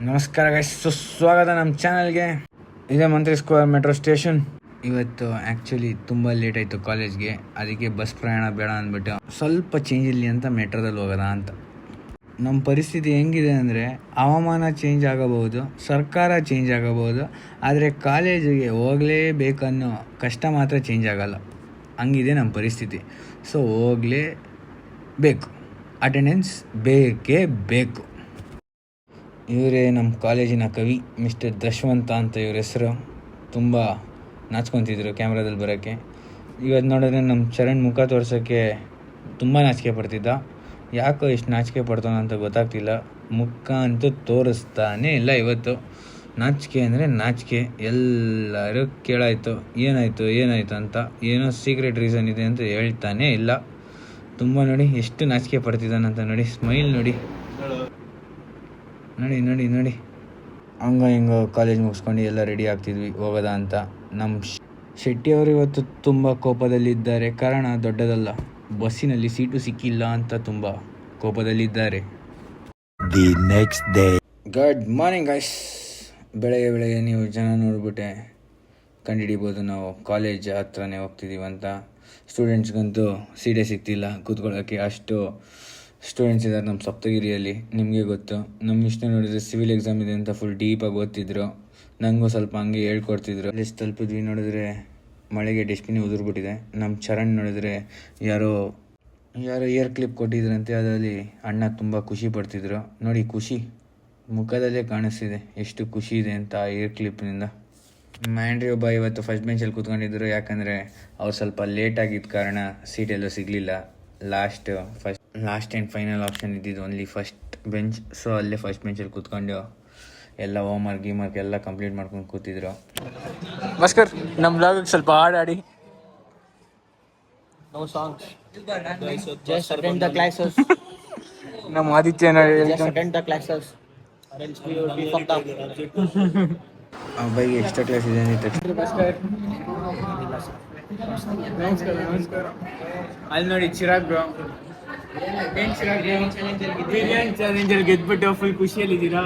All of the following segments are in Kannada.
ನಮಸ್ಕಾರ ಗೈಸ್, ಸುಸ್ವಾಗತ ನಮ್ಮ ಚಾನಲ್ಗೆ. ಇದೇ ಮಂತ್ರಿ ಸ್ಕ್ವೇರ್ ಮೆಟ್ರೋ ಸ್ಟೇಷನ್. ಇವತ್ತು ಆ್ಯಕ್ಚುಲಿ ತುಂಬ ಲೇಟ್ ಆಯಿತು ಕಾಲೇಜ್ಗೆ, ಅದಕ್ಕೆ ಬಸ್ ಪ್ರಯಾಣ ಬೇಡ ಅಂದ್ಬಿಟ್ಟು ಸ್ವಲ್ಪ ಚೇಂಜ್ ಇರಲಿ ಅಂತ ಮೆಟ್ರೋದಲ್ಲಿ ಹೋಗೋದ ಅಂತ. ನಮ್ಮ ಪರಿಸ್ಥಿತಿ ಹೆಂಗಿದೆ ಅಂದರೆ, ಹವಾಮಾನ ಚೇಂಜ್ ಆಗಬಹುದು, ಸರ್ಕಾರ ಚೇಂಜ್ ಆಗಬಹುದು, ಆದರೆ ಕಾಲೇಜಿಗೆ ಹೋಗಲೇಬೇಕನ್ನೋ ಕಷ್ಟ ಮಾತ್ರ ಚೇಂಜ್ ಆಗಲ್ಲ. ಹಂಗಿದೆ ನಮ್ಮ ಪರಿಸ್ಥಿತಿ. ಸೊ ಹೋಗಲೇಬೇಕು, ಅಟೆಂಡೆನ್ಸ್ ಬೇಕೇ ಬೇಕು. ಇವರೇ ನಮ್ಮ ಕಾಲೇಜಿನ ಕವಿ, ಮಿಸ್ಟರ್ ದಶವಂತ ಅಂತ ಇವ್ರ ಹೆಸರು. ತುಂಬ ನಾಚ್ಕೊತಿದ್ರು ಕ್ಯಾಮ್ರಾದಲ್ಲಿ ಬರೋಕ್ಕೆ. ಇವತ್ತು ನೋಡಿದ್ರೆ ನಮ್ಮ ಚರಣ್ ಮುಖ ತೋರ್ಸೋಕ್ಕೆ ತುಂಬ ನಾಚಿಕೆ ಪಡ್ತಿದ್ದ. ಯಾಕೋ ಇಷ್ಟು ನಾಚಿಕೆ ಪಡ್ತಾನೆ ಅಂತ ಗೊತ್ತಾಗ್ತಿಲ್ಲ. ಮುಖ ಅಂತೂ ತೋರಿಸ್ತಾನೇ ಇಲ್ಲ ಇವತ್ತು. ನಾಚಿಕೆ ಅಂದರೆ ನಾಚಿಕೆ. ಎಲ್ಲರೂ ಕೇಳಾಯಿತು ಏನಾಯಿತು ಅಂತ. ಏನೋ ಸೀಕ್ರೆಟ್ ರೀಸನ್ ಇದೆ ಅಂತ ಹೇಳ್ತಾನೇ ಇಲ್ಲ. ತುಂಬ ನೋಡಿ ಎಷ್ಟು ನಾಚಿಕೆ ಪಡ್ತಿದ್ದಾನಂತ ನೋಡಿ. ಸ್ಮೈಲ್ ನೋಡಿ ಹಂಗ ಕಾಲೇಜ್ ಮುಗಿಸ್ಕೊಂಡು ಎಲ್ಲ ರೆಡಿ ಆಗ್ತಿದ್ವಿ ಹೋಗೋದ ಅಂತ. ನಮ್ಮ ಶೆಟ್ಟಿಯವರು ಇವತ್ತು ತುಂಬ ಕೋಪದಲ್ಲಿದ್ದಾರೆ. ಕಾರಣ ದೊಡ್ಡದಲ್ಲ, ಬಸ್ಸಿನಲ್ಲಿ ಸೀಟು ಸಿಕ್ಕಿಲ್ಲ ಅಂತ ತುಂಬ ಕೋಪದಲ್ಲಿದ್ದಾರೆ. The next day. Good morning guys. ಬೆಳಗ್ಗೆ ನೀವು ಜನ ನೋಡ್ಬಿಟ್ಟೆ ಕಂಡುಹಿಡಿಬೋದು ನಾವು ಕಾಲೇಜ್ ಹತ್ರನೇ ಹೋಗ್ತಿದ್ದೀವಿ ಅಂತ. ಸ್ಟೂಡೆಂಟ್ಸ್ಗಂತೂ ಸೀಟೇ ಸಿಗ್ತಿಲ್ಲ ಕೂತ್ಕೊಳ್ಳೋಕ್ಕೆ, ಅಷ್ಟು ಸ್ಟೂಡೆಂಟ್ಸ್ ಇದ್ದಾರೆ ನಮ್ಮ ಸಪ್ತಗಿರಿಯಲ್ಲಿ. ನಿಮಗೆ ಗೊತ್ತು, ನಮ್ಮ ಇಷ್ಟ ನೋಡಿದ್ರೆ ಸಿವಿಲ್ ಎಕ್ಸಾಮ್ ಇದೆ ಅಂತ ಫುಲ್ ಡೀಪಾಗಿ ಓದ್ತಿದ್ರು. ನನಗೂ ಸ್ವಲ್ಪ ಹಂಗೆ ಹೇಳ್ಕೊಡ್ತಿದ್ರು. ಅಲ್ಲಿ ತಲುಪಿದ್ವಿ, ನೋಡಿದ್ರೆ ಮಳೆಗೆ ಡಸ್ಟ್ಬಿನ್ ಉದುರ್ಬಿಟ್ಟಿದೆ. ನಮ್ಮ ಚರಣ್ ನೋಡಿದ್ರೆ ಯಾರೋ ಇಯರ್ ಕ್ಲಿಪ್ ಕೊಟ್ಟಿದ್ರಂತೆ, ಅದರಲ್ಲಿ ಅಣ್ಣ ತುಂಬ ಖುಷಿ ಪಡ್ತಿದ್ರು. ನೋಡಿ, ಖುಷಿ ಮುಖದಲ್ಲೇ ಕಾಣಿಸ್ತಿದೆ ಎಷ್ಟು ಖುಷಿ ಇದೆ ಅಂತ ಆ ಇಯರ್ ಕ್ಲಿಪ್ನಿಂದ. ಮ್ಯಾಂಡ್ರಿ ಒಬ್ಬ ಇವತ್ತು ಫಸ್ಟ್ ಬೆಂಚಲ್ಲಿ ಕೂತ್ಕೊಂಡಿದ್ರು. ಯಾಕಂದರೆ ಅವ್ರು ಸ್ವಲ್ಪ ಲೇಟ್ ಆಗಿದ್ದ ಕಾರಣ ಸೀಟೆಲ್ಲೂ ಸಿಗಲಿಲ್ಲ. ಲಾಸ್ಟ್ ಆ್ಯಂಡ್ ಫೈನಲ್ ಆಪ್ಷನ್ ಇದ್ದಿದ್ದು ಓನ್ಲಿ ಫಸ್ಟ್ ಬೆಂಚ್. ಸೊ ಅಲ್ಲೇ ಫಸ್ಟ್ ಬೆಂಚಲ್ಲಿ ಕೂತ್ಕೊಂಡು ಎಲ್ಲ ಹೋಮ್ವರ್ಕ್ ಎಲ್ಲ ಕಂಪ್ಲೀಟ್ ಮಾಡ್ಕೊಂಡು ಕೂತಿದ್ರು. ಭಾಸ್ಕರ್, ನಮ್ಮ ಬ್ಲಾಗಿಗೆ ಸ್ವಲ್ಪ ಹಾಡಾಡಿ. ನಮ್ಮ ಆದಿತ್ಯ ಬೈಗೆ ಎಕ್ಸ್ಟ್ರಾ ಕ್ಲಾಸ್ ಇದೆ ಅಲ್ಲಿ ನೋಡಿ. ಚಿರಾಗ್ ಬ್ರೋ ಬಿರಿಯಾನಿ ಚಾಲೆಂಜಲ್ಲಿ ಗೆದ್ಬಿಟ್ಟು ಫುಲ್ ಖುಷಿಯಲ್ಲಿದ್ದೀರಾ.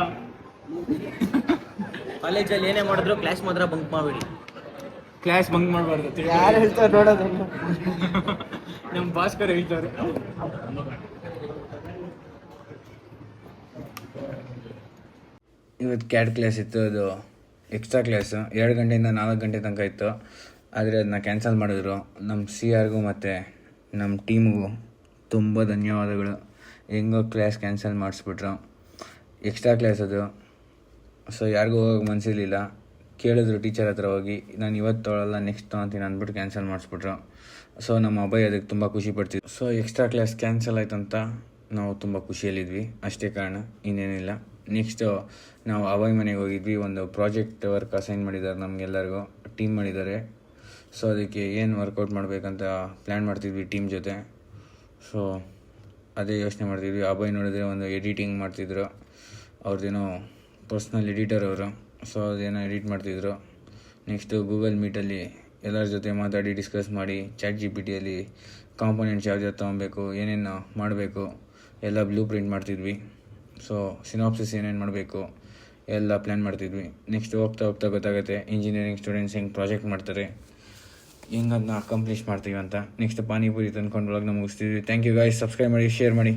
ಕಾಲೇಜಲ್ಲಿ ಏನೇ ಮಾಡಿದ್ರು ಕ್ಲಾಸ್ ಮಾತ್ರ ಬಂಕ್ ಮಾಡಬೇಡಿ. ಕ್ಲಾಸ್ ಬಂಕ್ ಮಾಡಬಾರ್ದು. ಯಾರು ಹೇಳ್ತಾರೆ ನೋಡೋದು? ನಮ್ಮ ಭಾಸ್ಕರ್ ಹೇಳ್ತಾರೆ. ಇವತ್ತು ಕ್ಯಾಟ್ ಕ್ಲಾಸ್ ಇತ್ತು, ಅದು ಎಕ್ಸ್ಟ್ರಾ ಕ್ಲಾಸು 2 ಗಂಟೆಯಿಂದ 4 ಗಂಟೆ ತನಕ ಇತ್ತು. ಆದರೆ ಅದನ್ನ ಕ್ಯಾನ್ಸಲ್ ಮಾಡಿದ್ರು. ನಮ್ಮ CRಗೂ ಮತ್ತು ನಮ್ಮ ಟೀಮ್ಗೂ ತುಂಬ ಧನ್ಯವಾದಗಳು. ಹೆಂಗೋ ಕ್ಲಾಸ್ ಕ್ಯಾನ್ಸಲ್ ಮಾಡಿಸ್ಬಿಟ್ರು. ಎಕ್ಸ್ಟ್ರಾ ಕ್ಲಾಸ್ ಅದು. ಸೊ ಯಾರಿಗೂ ಹೋಗೋಕೆ ಮನಸ್ಸಿರಲಿಲ್ಲ. ಕೇಳಿದ್ರು ಟೀಚರ್ ಹತ್ರ ಹೋಗಿ, ನಾನು ಇವತ್ತು ತೊಗೊಳ್ಳಲ್ಲ ನೆಕ್ಸ್ಟ್ ತೊಗೊತೀನಿ ಅಂದ್ಬಿಟ್ಟು ಕ್ಯಾನ್ಸಲ್ ಮಾಡಿಸ್ಬಿಟ್ರು. ಸೊ ನಮ್ಮ ಅಭಯ್ ಅದಕ್ಕೆ ತುಂಬ ಖುಷಿ ಪಡ್ತಿದ್ವಿ. ಸೊ ಎಕ್ಸ್ಟ್ರಾ ಕ್ಲಾಸ್ ಕ್ಯಾನ್ಸಲ್ ಆಯ್ತಂತ ನಾವು ತುಂಬ ಖುಷಿಯಲ್ಲಿದ್ವಿ, ಅಷ್ಟೇ ಕಾರಣ, ಇನ್ನೇನಿಲ್ಲ. ನೆಕ್ಸ್ಟು ನಾವು ಅಭಯ್ ಮನೆಗೆ ಹೋಗಿದ್ವಿ. ಒಂದು ಪ್ರಾಜೆಕ್ಟ್ ವರ್ಕ್ ಅಸೈನ್ ಮಾಡಿದ್ದಾರೆ ನಮಗೆಲ್ಲರಿಗೂ, ಟೀಮ್ ಮಾಡಿದ್ದಾರೆ. ಸೊ ಅದಕ್ಕೆ ಏನು ವರ್ಕೌಟ್ ಮಾಡಬೇಕಂತ ಪ್ಲ್ಯಾನ್ ಮಾಡ್ತಿದ್ವಿ ಟೀಮ್ ಜೊತೆ. ಸೊ ಅದೇ ಯೋಚನೆ ಮಾಡ್ತಿದ್ವಿ. ಅಭಯ್ ನೋಡಿದ್ರೆ ಒಂದು ಎಡಿಟಿಂಗ್ ಮಾಡ್ತಿದ್ರು. ಅವ್ರದ್ದೇನೋ ಪರ್ಸ್ನಲ್ ಎಡಿಟರ್ ಅವರು. ಸೊ ಅದೇನೋ ಎಡಿಟ್ ಮಾಡ್ತಿದ್ರು. ನೆಕ್ಸ್ಟು ಗೂಗಲ್ ಮೀಟಲ್ಲಿ ಎಲ್ಲರ ಜೊತೆ ಮಾತಾಡಿ ಡಿಸ್ಕಸ್ ಮಾಡಿ, ChatGPTಯಲ್ಲಿ ಕಾಂಪೊನೆಂಟ್ಸ್ ಯಾವ್ದು ತೊಗೊಬೇಕು, ಏನೇನು ಮಾಡಬೇಕು ಎಲ್ಲ ಬ್ಲೂ ಪ್ರಿಂಟ್ ಮಾಡ್ತಿದ್ವಿ. ಸೊ ಸಿನಾಪ್ಸಿಸ್ ಏನೇನು ಮಾಡಬೇಕು ಎಲ್ಲ ಪ್ಲ್ಯಾನ್ ಮಾಡ್ತಿದ್ವಿ. ನೆಕ್ಸ್ಟ್ ಹೋಗ್ತಾ ಗೊತ್ತಾಗುತ್ತೆ ಇಂಜಿನಿಯರಿಂಗ್ ಸ್ಟೂಡೆಂಟ್ಸ್ ಹೆಂಗೆ ಪ್ರಾಜೆಕ್ಟ್ ಮಾಡ್ತಾರೆ, ಹೆಂಗೆ ಅದನ್ನ ಅಕಂಪ್ಲಿಷ್ ಮಾಡ್ತೀವಿ ಅಂತ. ನೆಕ್ಸ್ಟ್ ಪಾನಿಪುರಿ ತಂದ್ಕೊಂಡು ಒಳಗೆ ಮುಗಿಸ್ತಿದ್ವಿ. Thank you guys. ಸಬ್ಸ್ಕ್ರೈಬ್ ಮಾಡಿ, ಶೇರ್ ಮಾಡಿ.